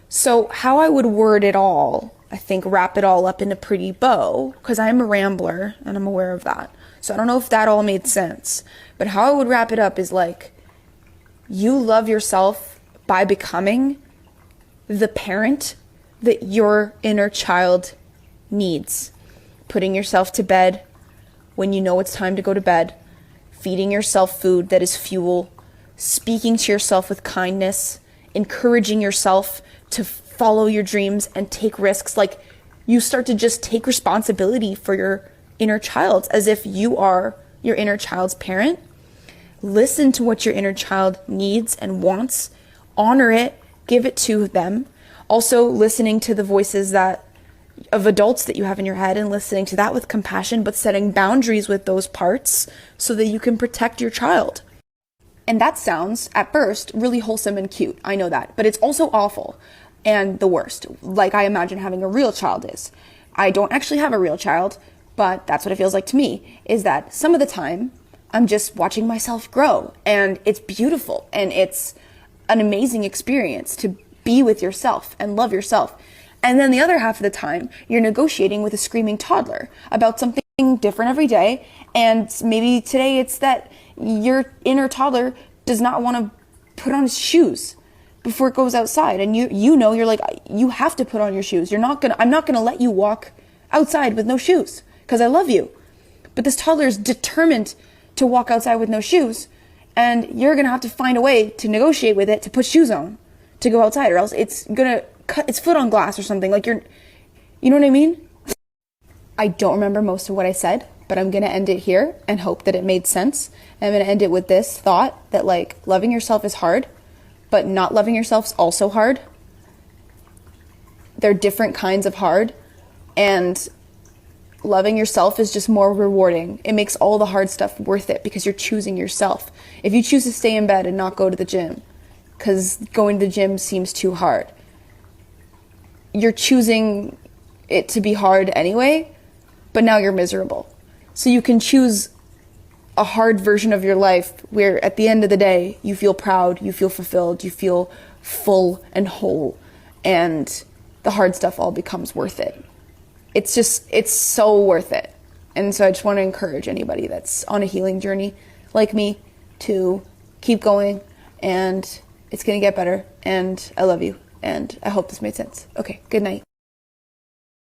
So how I would word it all, I think wrap it all up in a pretty bow, because I'm a rambler and I'm aware of that. So I don't know if that all made sense. But how I would wrap it up is like, you love yourself by becoming the parent that your inner child needs. Putting yourself to bed when you know it's time to go to bed. Feeding yourself food that is fuel. Speaking to yourself with kindness. Encouraging yourself to follow your dreams and take risks. Like, you start to just take responsibility for your inner child as if you are your inner child's parent. Listen to what your inner child needs and wants. Honor it. Give it to them. Also, listening to the voices of adults that you have in your head and listening to that with compassion, but setting boundaries with those parts so that you can protect your child. And that sounds, at first, really wholesome and cute. I know that. But it's also awful and the worst, like I imagine having a real child is. I don't actually have a real child, but that's what it feels like to me, is that some of the time, I'm just watching myself grow. And it's beautiful. And it's an amazing experience to be with yourself and love yourself. And then the other half of the time, you're negotiating with a screaming toddler about something different every day. And maybe today it's that your inner toddler does not want to put on his shoes before it goes outside. And you're like, you have to put on your shoes. I'm not going to let you walk outside with no shoes because I love you. But this toddler is determined to walk outside with no shoes. And you're going to have to find a way to negotiate with it to put shoes on to go outside, or else it's going to cut its foot on glass or something. Like, you know what I mean? I don't remember most of what I said, but I'm going to end it here and hope that it made sense. I'm going to end it with this thought that, like, loving yourself is hard, but not loving yourself is also hard. They're different kinds of hard, and loving yourself is just more rewarding. It makes all the hard stuff worth it because you're choosing yourself. If you choose to stay in bed and not go to the gym because going to the gym seems too hard, you're choosing it to be hard anyway, but now you're miserable. So you can choose a hard version of your life where at the end of the day, you feel proud, you feel fulfilled, you feel full and whole, and the hard stuff all becomes worth it. It's so worth it. And so I just want to encourage anybody that's on a healing journey like me to keep going, and it's going to get better, and I love you, and I hope this made sense. Okay, good night.